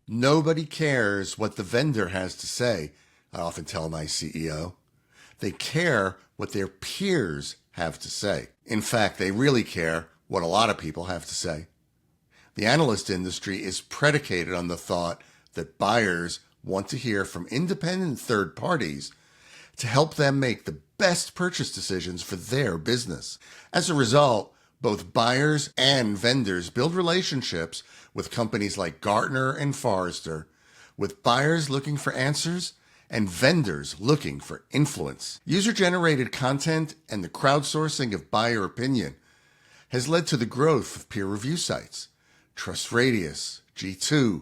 Nobody cares what the vendor has to say, I often tell my CEO. They care what their peers have to say. In fact, they really care what a lot of people have to say. The analyst industry is predicated on the thought that buyers want to hear from independent third parties to help them make the best purchase decisions for their business. As a result, both buyers and vendors build relationships with companies like Gartner and Forrester, with buyers looking for answers and vendors looking for influence. User-generated content and the crowdsourcing of buyer opinion has led to the growth of peer review sites. TrustRadius, G2,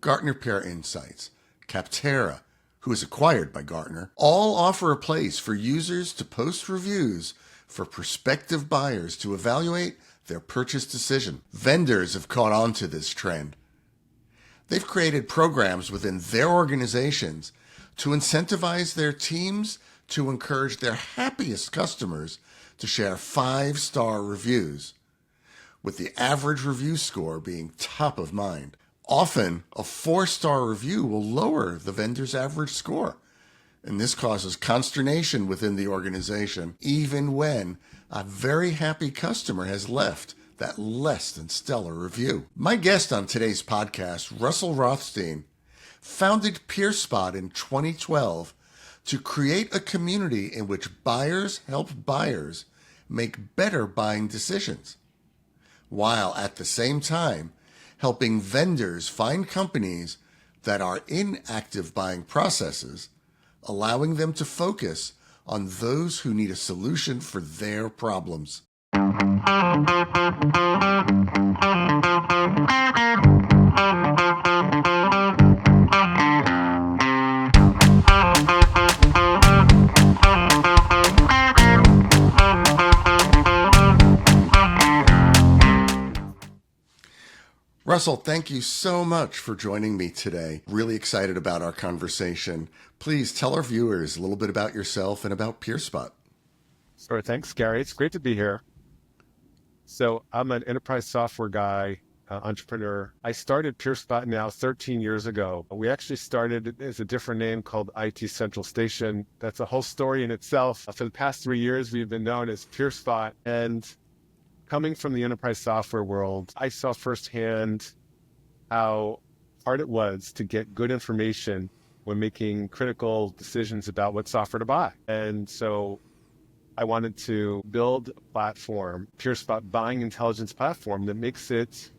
Gartner Peer Insights, Capterra, who is acquired by Gartner, all offer a place for users to post reviews for prospective buyers to evaluate their purchase decision. Vendors have caught on to this trend. They've created programs within their organizations to incentivize their teams to encourage their happiest customers to share 5-star reviews, with the average review score being top of mind. Often, a 4-star review will lower the vendor's average score, and this causes consternation within the organization, even when a very happy customer has left that less than stellar review. My guest on today's podcast, Russell Rothstein, founded PeerSpot in 2012 to create a community in which buyers help buyers make better buying decisions, while at the same time helping vendors find companies that are in active buying processes, allowing them to focus on those who need a solution for their problems. Russell, thank you so much for joining me today. Really excited about our conversation. Please tell our viewers a little bit about yourself and about PeerSpot. Sure. Thanks, Gary. It's great to be here. So I'm an enterprise software guy, entrepreneur. I started PeerSpot now 13 years ago. We actually started as a different name called IT Central Station. That's a whole story in itself. For the past 3 years, we've been known as PeerSpot. And coming from the enterprise software world, I saw firsthand how hard it was to get good information when making critical decisions about what software to buy. And so I wanted to build a platform, PeerSpot buying intelligence platform, that makes it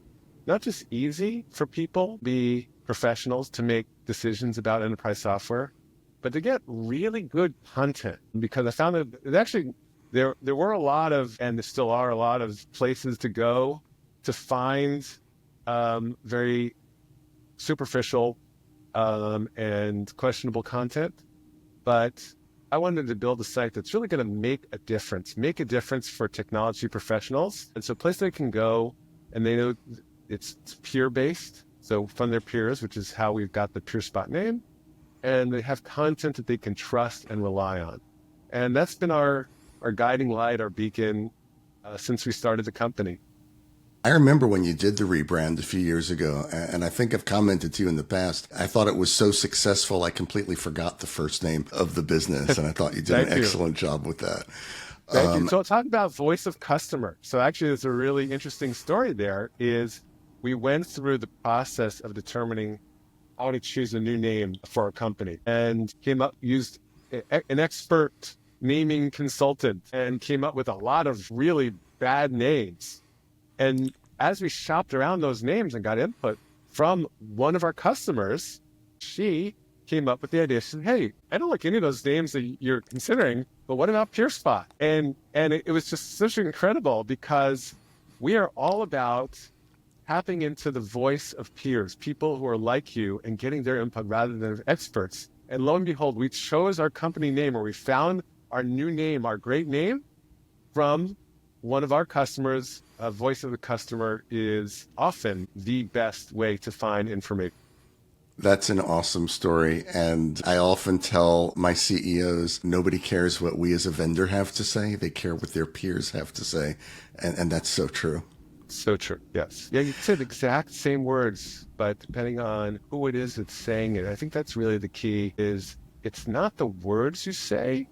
not just easy for people, be professionals, to make decisions about enterprise software, but to get really good content. Because I found that it actually, there were a lot of, and there still are a lot of places to go to find very superficial and questionable content. But I wanted to build a site that's really going to make a difference for technology professionals. And so a place they can go, and they know it's peer-based, so from their peers, which is how we've got the PeerSpot name, and they have content that they can trust and rely on. And that's been our guiding light, our beacon, since we started the company. I remember when you did the rebrand a few years ago, and I think I've commented to you in the past, I thought it was so successful, I completely forgot the first name of the business, and I thought you did an excellent job with that. Thank you. So talk about voice of customer. So actually, there's a really interesting story there, is we went through the process of determining how to choose a new name for our company, and used an expert naming consultant, and came up with a lot of really bad names. And as we shopped around those names and got input from one of our customers, she came up with the idea. She said, "Hey, I don't like any of those names that you're considering, but what about PeerSpot?" And it was just such incredible, because we are all about tapping into the voice of peers, people who are like you, and getting their input rather than experts. And lo and behold, we chose our company name, or we found our new name, our great name, from one of our customers. Voice of the customer is often the best way to find information. That's an awesome story. And I often tell my CEOs, nobody cares what we as a vendor have to say. They care what their peers have to say. And that's so true. So true. Yes. Yeah, you said the exact same words, but depending on who it is that's saying it, I think that's really the key is it's not the words you say,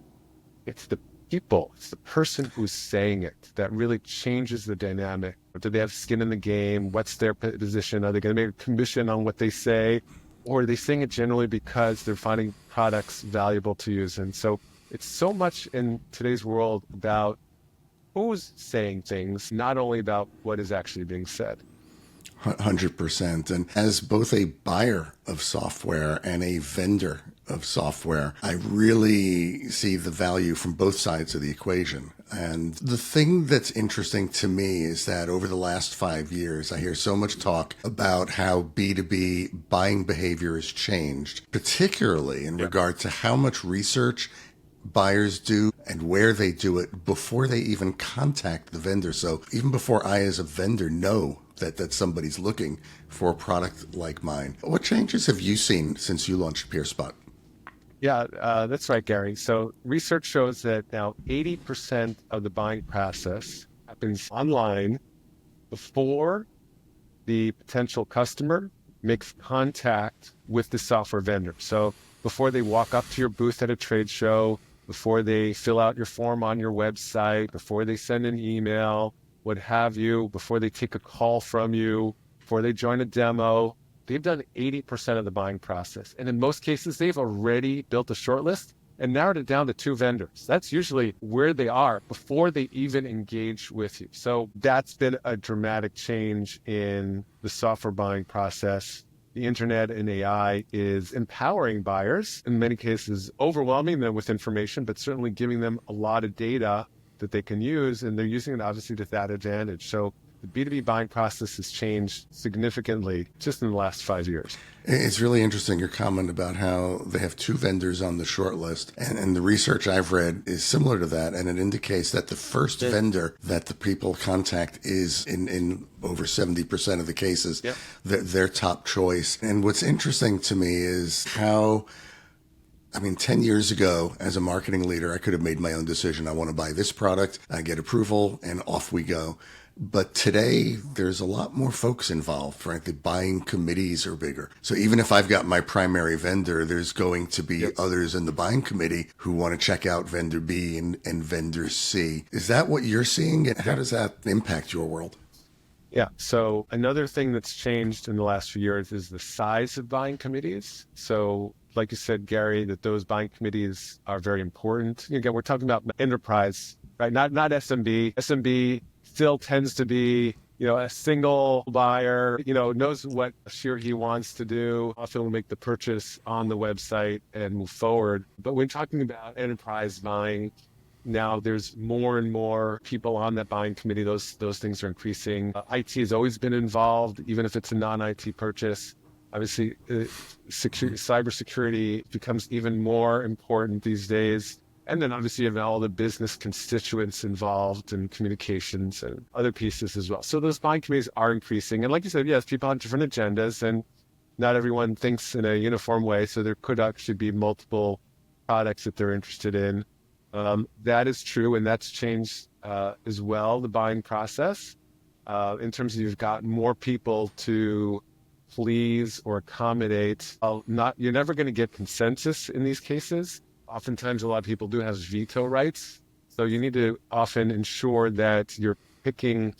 it's the people, it's the person who's saying it that really changes the dynamic. Do they have skin in the game? What's their position? Are they going to make a commission on what they say? Or are they saying it generally because they're finding products valuable to use? And so it's so much in today's world about who's saying things, not only about what is actually being said. 100%. And as both a buyer of software and a vendor of software, I really see the value from both sides of the equation. And the thing that's interesting to me is that over the last 5 years, I hear so much talk about how B2B buying behavior has changed, particularly in regard to how much research buyers do and where they do it before they even contact the vendor. So even before I, as a vendor, know that somebody's looking for a product like mine. What changes have you seen since you launched PeerSpot? Yeah, that's right, Gary. So research shows that now 80% of the buying process happens online before the potential customer makes contact with the software vendor. So before they walk up to your booth at a trade show, before they fill out your form on your website, before they send an email, what have you, before they take a call from you, before they join a demo, they've done 80% of the buying process. And in most cases, they've already built a shortlist and narrowed it down to 2 vendors. That's usually where they are before they even engage with you. So that's been a dramatic change in the software buying process. The internet and AI is empowering buyers, in many cases, overwhelming them with information, but certainly giving them a lot of data that they can use, and they're using it obviously to that advantage. So the B2B buying process has changed significantly just in the last 5 years. It's really interesting, your comment about how they have 2 vendors on the short list. And the research I've read is similar to that. And it indicates that the first vendor that the people contact is in over 70% of the cases, their top choice. And what's interesting to me is how, 10 years ago, as a marketing leader, I could have made my own decision. I want to buy this product, I get approval, and off we go. But today, there's a lot more folks involved. Frankly, buying committees are bigger. So even if I've got my primary vendor, there's going to be others in the buying committee who want to check out vendor B and vendor C. Is that what you're seeing? And how does that impact your world? Yeah. So another thing that's changed in the last few years is the size of buying committees. So like you said, Gary, that those buying committees are very important. Again, we're talking about enterprise, right? Not SMB. SMB still tends to be, a single buyer, knows what she or he wants to do, often will make the purchase on the website and move forward. But when talking about enterprise buying, now there's more and more people on that buying committee. Those things are increasing. IT has always been involved, even if it's a non-IT purchase. Obviously, cybersecurity becomes even more important these days. And then obviously you have all the business constituents involved in communications and other pieces as well. So those buying committees are increasing. And like you said, yes, people have different agendas and not everyone thinks in a uniform way. So there could actually be multiple products that they're interested in. That is true. And that's changed as well, the buying process, in terms of you've got more people to please or accommodate. You're never going to get consensus in these cases. Oftentimes, a lot of people do have veto rights. So you need to often ensure that you're picking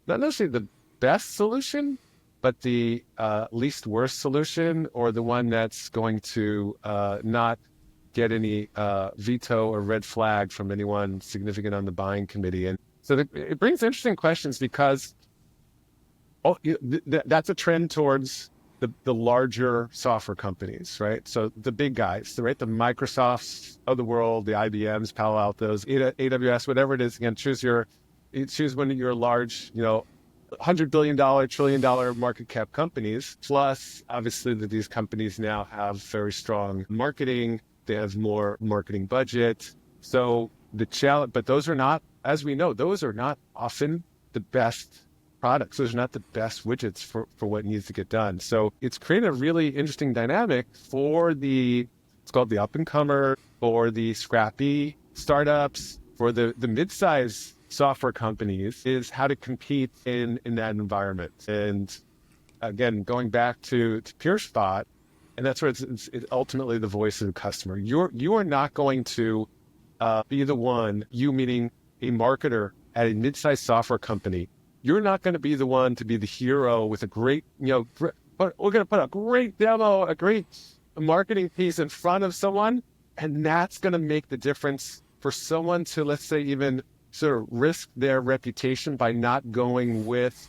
not necessarily the best solution, but the least worst solution, or the one that's going to not get any veto or red flag from anyone significant on the buying committee. And so it brings interesting questions because that's a trend towards the larger software companies, right? So the big guys, right? The Microsofts of the world, the IBMs, Palo Altos, AWS, whatever it is. Again, choose one of your large, $100 billion, $1 trillion market cap companies. Plus, obviously, that these companies now have very strong marketing. They have more marketing budget. So the challenge, but those are not, as we know, those are not often the best products. Those are not the best widgets for what needs to get done. So it's created a really interesting dynamic for it's called the up and comer, for the scrappy startups, for the mid-size software companies is how to compete in that environment. And again, going back to PureSpot, and that's where it's ultimately the voice of the customer. You are not going to be the one, you meaning a marketer at a mid-sized software company. You're not going to be the one to be the hero with a great, but we're going to put a great demo, a great marketing piece in front of someone, and that's going to make the difference for someone to, let's say, even sort of risk their reputation by not going with,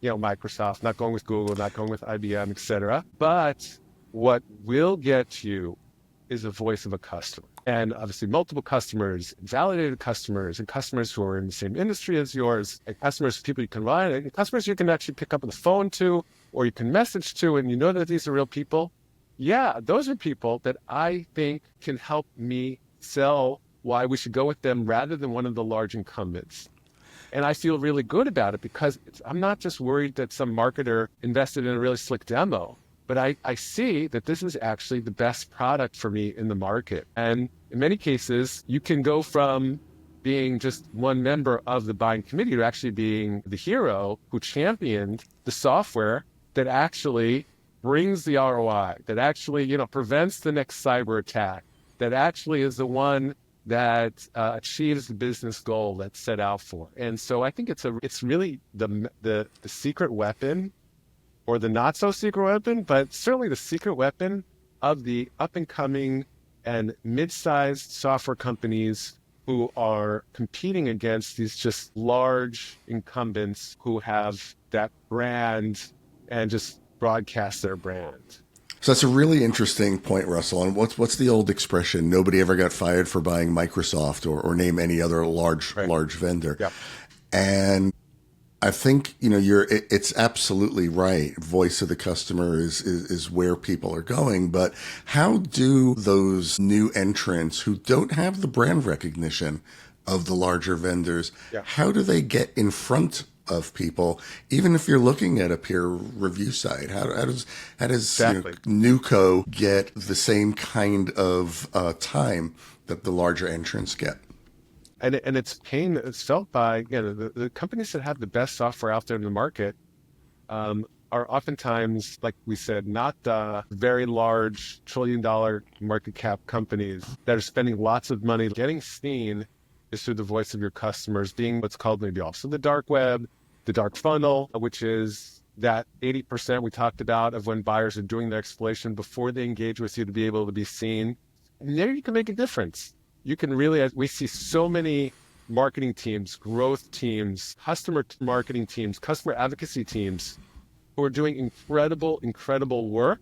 Microsoft, not going with Google, not going with IBM, et cetera. But what will get you is the voice of a customer. And obviously multiple customers, validated customers, and customers who are in the same industry as yours, and customers, people you can rely on, and customers you can actually pick up on the phone to, or you can message to, and you know that these are real people. Yeah, those are people that I think can help me sell why we should go with them rather than one of the large incumbents. And I feel really good about it because I'm not just worried that some marketer invested in a really slick demo, but I see that this is actually the best product for me in the market. And in many cases, you can go from being just one member of the buying committee to actually being the hero who championed the software that actually brings the ROI, that actually, prevents the next cyber attack, that actually is the one that achieves the business goal that's set out for. And so I think it's really the secret weapon, or the not so secret weapon, but certainly the secret weapon of the up and coming and mid-sized software companies who are competing against these just large incumbents who have that brand and just broadcast their brand. So that's a really interesting point, Russell. And what's the old expression? Nobody ever got fired for buying Microsoft or name any other large vendor. Yep. And I think, it's absolutely right. Voice of the customer is where people are going. But how do those new entrants who don't have the brand recognition of the larger vendors, how do they get in front of people, even if you're looking at a peer review site? How does Exactly. Newco get the same kind of time that the larger entrants get? And it's pain that's felt by, the companies that have the best software out there in the market are oftentimes, like we said, not very large trillion-dollar market cap companies that are spending lots of money. Getting seen is through the voice of your customers, being what's called maybe also the dark web, the dark funnel, which is that 80% we talked about of when buyers are doing their exploration before they engage with you to be able to be seen. And there you can make a difference. You can really, we see so many marketing teams, growth teams, customer marketing teams, customer advocacy teams who are doing incredible work,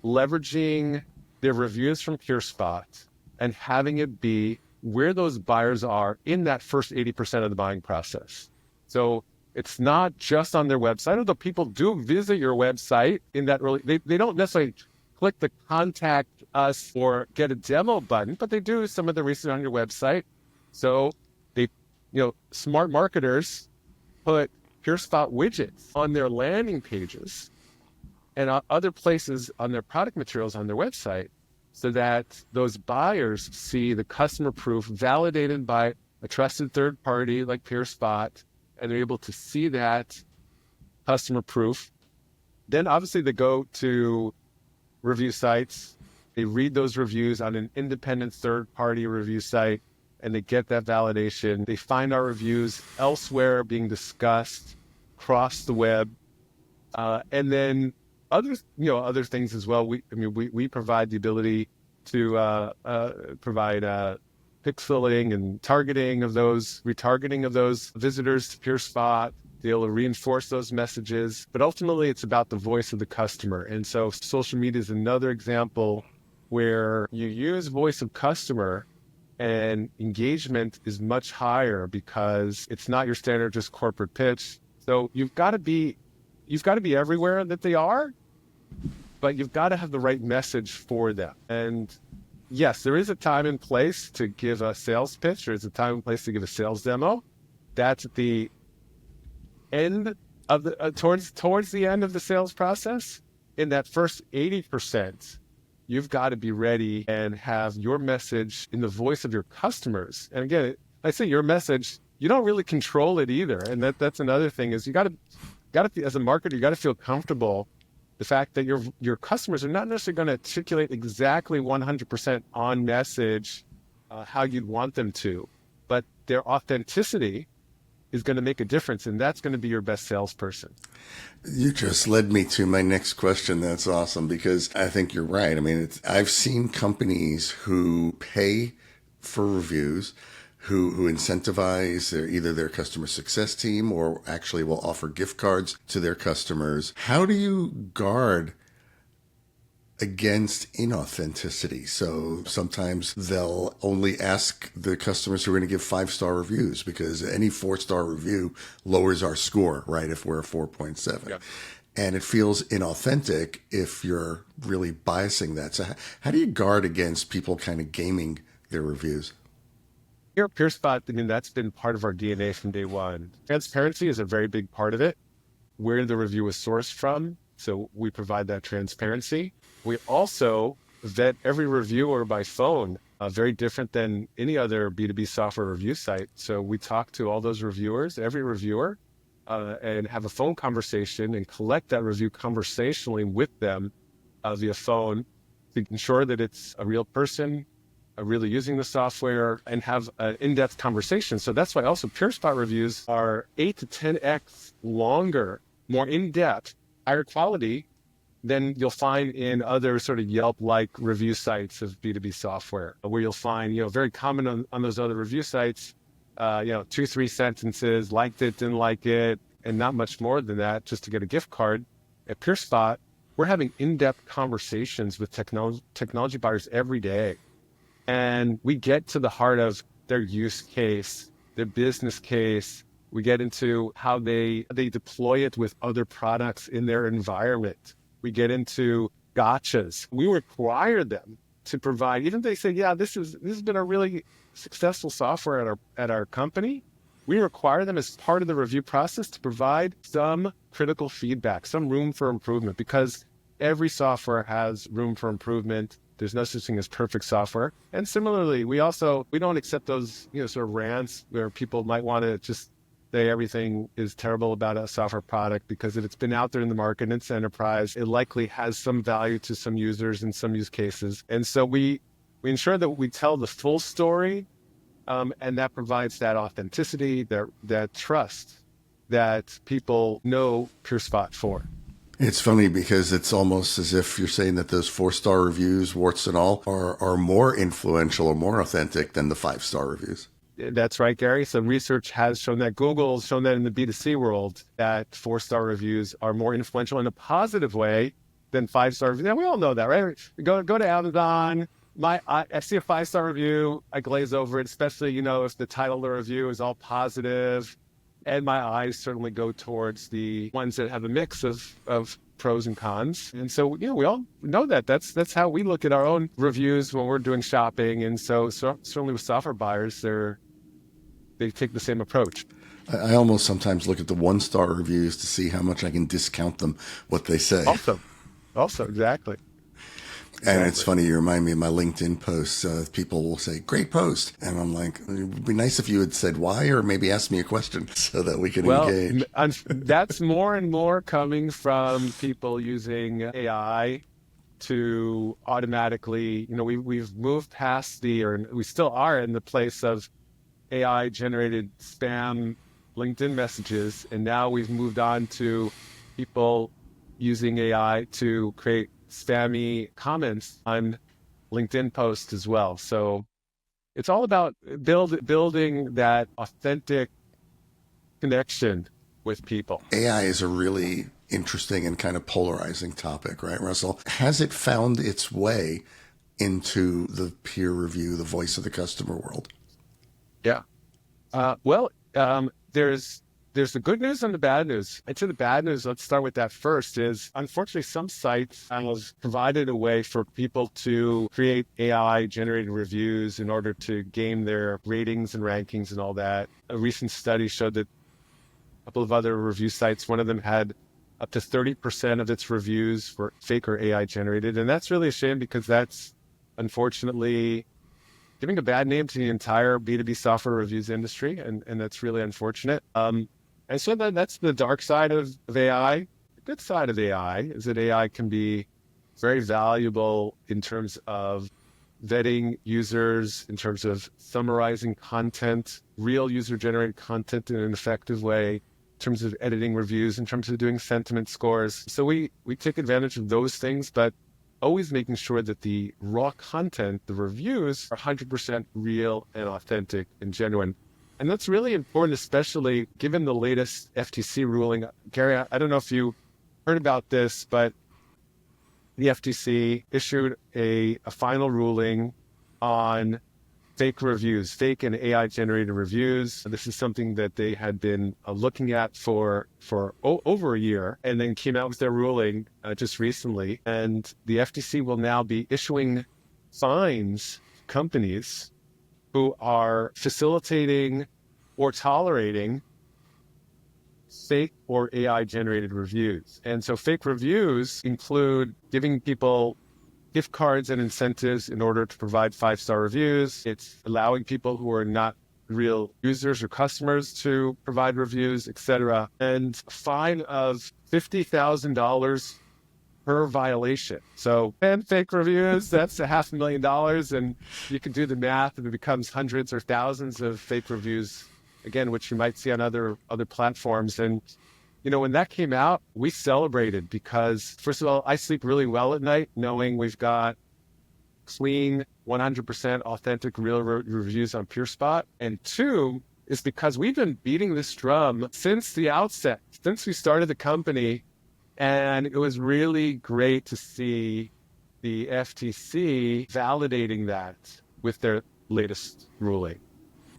leveraging their reviews from PureSpot and having it be where those buyers are in that first 80% of the buying process. So it's not just on their website, although people do visit your website in that early, they don't necessarily click the contact us or get a demo button, but they do some of the research on your website. So they, smart marketers put PureSpot widgets on their landing pages and other places on their product materials on their website so that those buyers see the customer proof validated by a trusted third party like PureSpot, and they're able to see that customer proof. Then obviously they go to review sites, they read those reviews on an independent third-party review site, and they get that validation. They find our reviews elsewhere being discussed across the web, and then other things as well. We provide the ability to provide pixeling and targeting of those, retargeting of those visitors to PureSpot, be able to reinforce those messages. But ultimately, it's about the voice of the customer. And so social media is another example where you use voice of customer and engagement is much higher because it's not your standard just corporate pitch. So you've got to be everywhere that they are, but you've got to have the right message for them. And yes, there is a time and place to give a sales pitch. There's a time and place to give a sales demo. That's at the end of the towards the end of the sales process. In that first 80%, you've got to be ready and have your message in the voice of your customers. And again, I say your message, you don't really control it either. And that's another thing is you gotta as a marketer, you gotta feel comfortable the fact that your customers are not necessarily going to articulate exactly 100% on message how you'd want them to, but their authenticity is going to make a difference, and that's going to be your best salesperson. You just led me to my next question. That's awesome because I think you're right. I mean, I've seen companies who pay for reviews, who incentivize either their customer success team or actually will offer gift cards to their customers. How do you guard against inauthenticity? So sometimes they'll only ask the customers who are going to give 5-star reviews because any 4-star review lowers our score, right? If we're a 4.7. Yeah. And it feels inauthentic if you're really biasing that. So how do you guard against people kind of gaming their reviews? Here at PeerSpot, I mean, that's been part of our DNA from day one. Transparency is a very big part of it, where the review is sourced from. So we provide that transparency. We also vet every reviewer by phone, very different than any other B2B software review site. So we talk to all those reviewers, every reviewer, and have a phone conversation and collect that review conversationally with them via phone to ensure that it's a real person, really using the software, and have an in-depth conversation. So that's why also PeerSpot reviews are 8 to 10x longer, more in-depth, higher quality than you'll find in other sort of Yelp-like review sites of B2B software, where you'll find, very common on those other review sites, 2-3 sentences, liked it, didn't like it, and not much more than that just to get a gift card. At PeerSpot, we're having in-depth conversations with technology buyers every day. And we get to the heart of their use case, their business case. We get into how they deploy it with other products in their environment. We get into gotchas. We require them to provide, even if they say, yeah, this has been a really successful software at our company. We require them as part of the review process to provide some critical feedback, some room for improvement, because every software has room for improvement. There's no such thing as perfect software. And similarly, we don't accept those, sort of rants where people might want to just say everything is terrible about a software product, because if it's been out there in the market and it's enterprise, it likely has some value to some users in some use cases. And so we ensure that we tell the full story, and that provides that authenticity, that trust that people know PeerSpot for. It's funny because it's almost as if you're saying that those 4-star reviews, warts and all, are more influential or more authentic than the 5-star reviews. That's right, Gary. Some research has shown that Google's shown that in the B2C world, that 4-star reviews are more influential in a positive way than 5-star reviews. Now, we all know that, right? Go to Amazon. I see a 5-star review, I glaze over it, especially, if the title of the review is all positive. And my eyes certainly go towards the ones that have a mix of pros and cons. And so, we all know that. That's how we look at our own reviews when we're doing shopping. And so certainly with software buyers, they take the same approach. I almost sometimes look at the 1-star reviews to see how much I can discount them, what they say. Also, exactly. And it's funny, you remind me of my LinkedIn posts. People will say, great post. And I'm like, it would be nice if you had said why, or maybe ask me a question so that we can engage. That's more and more coming from people using AI to automatically, we've moved past we still are in the place of AI generated spam LinkedIn messages. And now we've moved on to people using AI to create spammy comments on LinkedIn posts as well. So it's all about building that authentic connection with people. AI is a really interesting and kind of polarizing topic, right, Russell? Has it found its way into the peer review, the voice of the customer world? Yeah. There's the good news and the bad news. And to the bad news, let's start with that first, is unfortunately some sites have provided a way for people to create AI-generated reviews in order to game their ratings and rankings and all that. A recent study showed that a couple of other review sites, one of them had up to 30% of its reviews were fake or AI-generated. And that's really a shame, because that's unfortunately giving a bad name to the entire B2B software reviews industry, and that's really unfortunate. And so that's the dark side of AI. The good side of AI is that AI can be very valuable in terms of vetting users, in terms of summarizing content, real user-generated content in an effective way, in terms of editing reviews, in terms of doing sentiment scores. So we take advantage of those things, but always making sure that the raw content, the reviews, are 100% real and authentic and genuine. And that's really important, especially given the latest FTC ruling. Gary, I don't know if you heard about this, but the FTC issued a final ruling on fake reviews, fake and AI-generated reviews. This is something that they had been looking at for over a year, and then came out with their ruling just recently. And the FTC will now be issuing fines to companies who are facilitating or tolerating fake or AI-generated reviews. And so fake reviews include giving people gift cards and incentives in order to provide 5-star reviews. It's allowing people who are not real users or customers to provide reviews, etc. And a fine of $50,000 per violation. So 10 fake reviews, that's $500,000. And you can do the math, and it becomes hundreds or thousands of fake reviews, again, which you might see on other platforms. And when that came out, we celebrated because, first of all, I sleep really well at night knowing we've got clean, 100% authentic, real reviews on PureSpot. And two is because we've been beating this drum since the outset, since we started the company. And it was really great to see the FTC validating that with their latest ruling.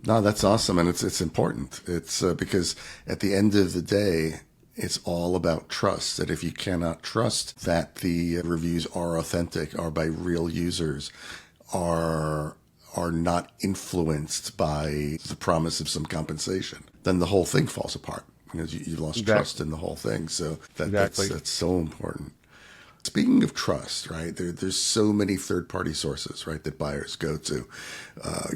No, that's awesome. And it's important. It's because at the end of the day, it's all about trust. That if you cannot trust that the reviews are authentic, are by real users, are not influenced by the promise of some compensation, then the whole thing falls apart. You've lost trust in the whole thing. So that's so important. Speaking of trust, right, there's so many third-party sources, right, that buyers go to.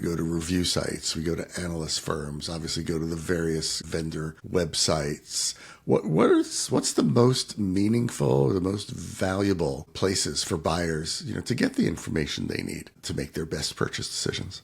Go to review sites, we go to analyst firms, obviously go to the various vendor websites. What's the most meaningful, the most valuable places for buyers, to get the information they need to make their best purchase decisions?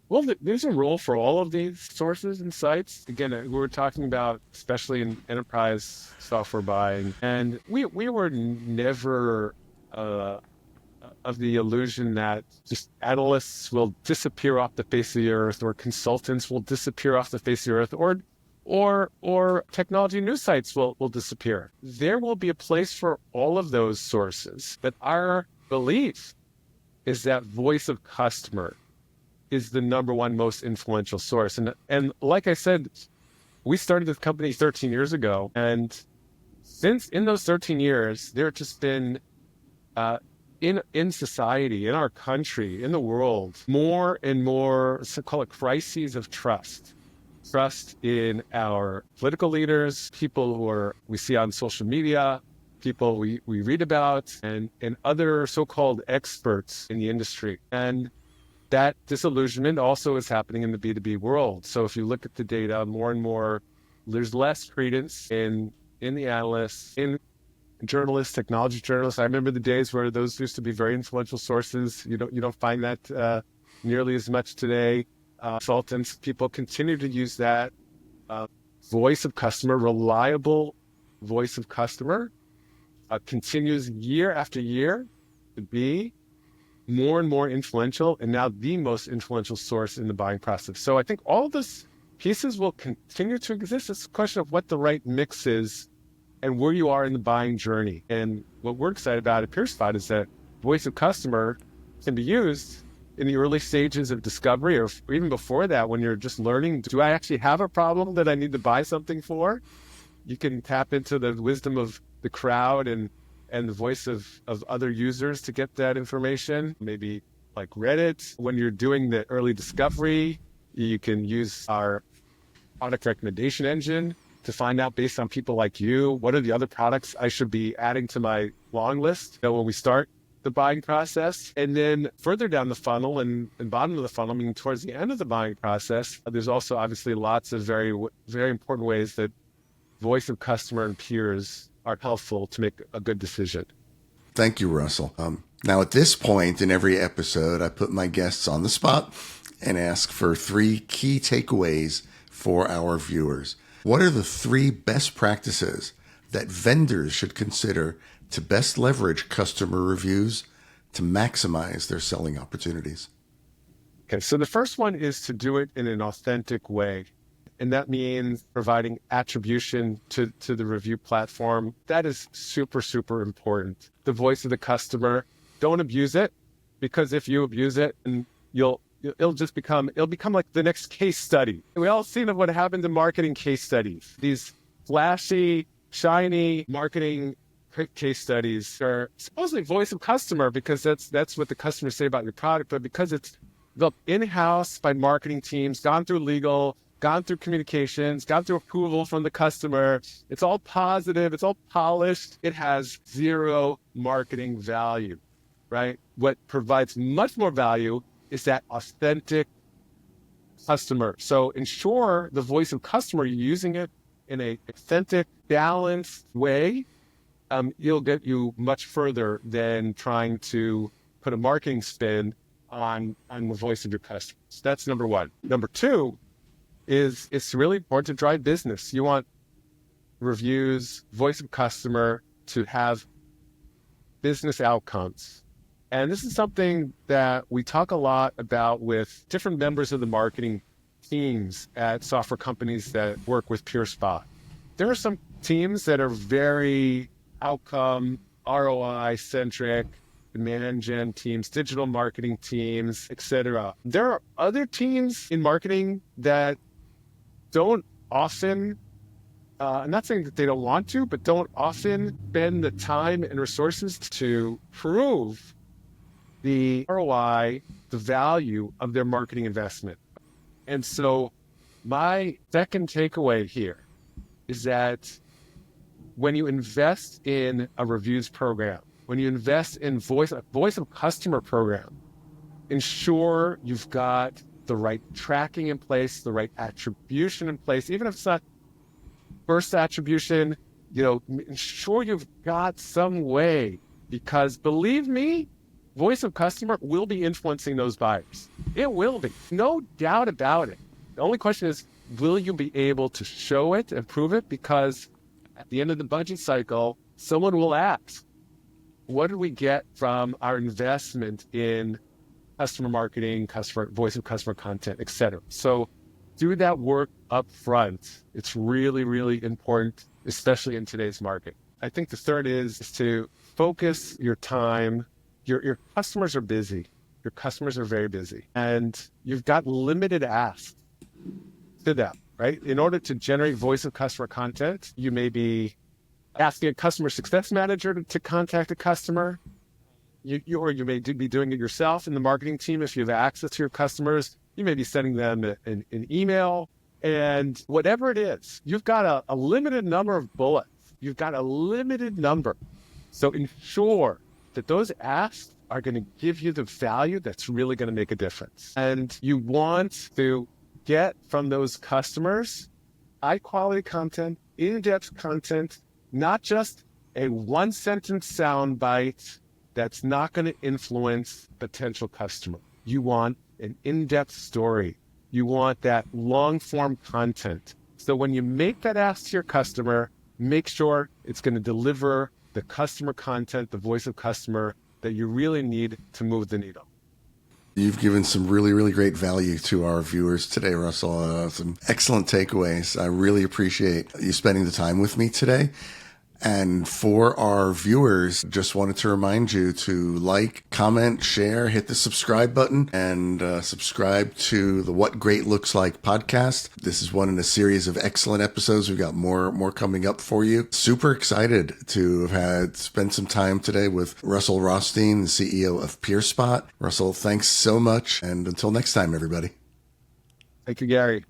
Well, there's a role for all of these sources and sites. Again, we're talking about, especially in enterprise software buying, and we were never of the illusion that just analysts will disappear off the face of the earth, or consultants will disappear off the face of the earth, or technology news sites will disappear. There will be a place for all of those sources, but our belief is that voice of customer is the number one most influential source. And like I said, we started this company 13 years ago. And since in those 13 years, there have just been, in society, in our country, in the world, more and more, so-called crises of trust. Trust in our political leaders, people who we see on social media, people we read about, and other so-called experts in the industry. And that disillusionment also is happening in the B2B world. So if you look at the data, more and more, there's less credence in the analysts, in journalists, technology journalists. I remember the days where those used to be very influential sources. You don't find that nearly as much today. Consultants, people continue to use that voice of customer, reliable voice of customer, continues year after year to be more and more influential, and now the most influential source in the buying process. So I think all of those pieces will continue to exist. It's a question of what the right mix is and where you are in the buying journey. And what we're excited about at PureSpot is that voice of customer can be used in the early stages of discovery, or even before that, when you're just learning, do I actually have a problem that I need to buy something for? You can tap into the wisdom of the crowd and the voice of other users to get that information. Maybe like Reddit, when you're doing the early discovery, you can use our product recommendation engine to find out, based on people like you, what are the other products I should be adding to my long list. When we start the buying process. And then further down the funnel and bottom of the funnel, meaning towards the end of the buying process, there's also obviously lots of very, very important ways that voice of customer and peers are helpful to make a good decision. Thank you, Russell. Now, at this point in every episode, I put my guests on the spot and ask for 3 key takeaways for our viewers. What are the 3 best practices that vendors should consider to best leverage customer reviews to maximize their selling opportunities? Okay, so the first one is to do it in an authentic way. And that means providing attribution to the review platform. That is super, super important. The voice of the customer, don't abuse it, because if you abuse it, and it'll become like the next case study. We all seen what happened to marketing case studies. These flashy, shiny marketing case studies are supposedly voice of customer because that's what the customers say about your product, but because it's built in-house by marketing teams, gone through legal, gone through communications, gone through approval from the customer. It's all positive. It's all polished. It has 0 marketing value, right? What provides much more value is that authentic customer. So ensure the voice of customer, you're using it in a authentic, balanced way. You'll get you much further than trying to put a marketing spin on the voice of your customers. That's number 1. Number 2, it's really important to drive business. You want reviews, voice of customer to have business outcomes. And this is something that we talk a lot about with different members of the marketing teams at software companies that work with PeerSpot. There are some teams that are very outcome, ROI centric, demand gen teams, digital marketing teams, etc. There are other teams in marketing that don't often, I'm not saying that they don't want to, but don't often spend the time and resources to prove the ROI, the value of their marketing investment. And so my second takeaway here is that when you invest in a reviews program, when you invest in voice of customer program, ensure you've got the right tracking in place, the right attribution in place. Even if it's not first attribution, ensure you've got some way, because believe me, voice of customer will be influencing those buyers. It will be, no doubt about it. The only question is, will you be able to show it and prove it? Because at the end of the budget cycle, someone will ask, what did we get from our investment in customer marketing, customer voice of customer content, et cetera? So do that work up front. It's really, really important, especially in today's market. I think the third is to focus your time. Your customers are busy. Your customers are very busy. And you've got limited asks to them, right? In order to generate voice of customer content, you may be asking a customer success manager to contact a customer. Or you may be doing it yourself in the marketing team. If you have access to your customers, you may be sending them an email. And whatever it is, you've got a limited number of bullets. You've got a limited number. So ensure that those asks are going to give you the value that's really going to make a difference. And you want to get from those customers high quality content, in-depth content, not just a 1-sentence soundbite that's not going to influence potential customer. You want an in-depth story. You want that long-form content. So when you make that ask to your customer, make sure it's going to deliver the customer content, the voice of customer that you really need to move the needle. You've given some really, really great value to our viewers today, Russell. Some excellent takeaways. I really appreciate you spending the time with me today. And for our viewers, just wanted to remind you to like, comment, share, hit the subscribe button, and subscribe to the What Great Looks Like podcast. This is one in a series of excellent episodes. We've got more coming up for you. Super excited to have spent some time today with Russell Rothstein, the CEO of PeerSpot. Russell, thanks so much. And until next time, everybody. Thank you, Gary.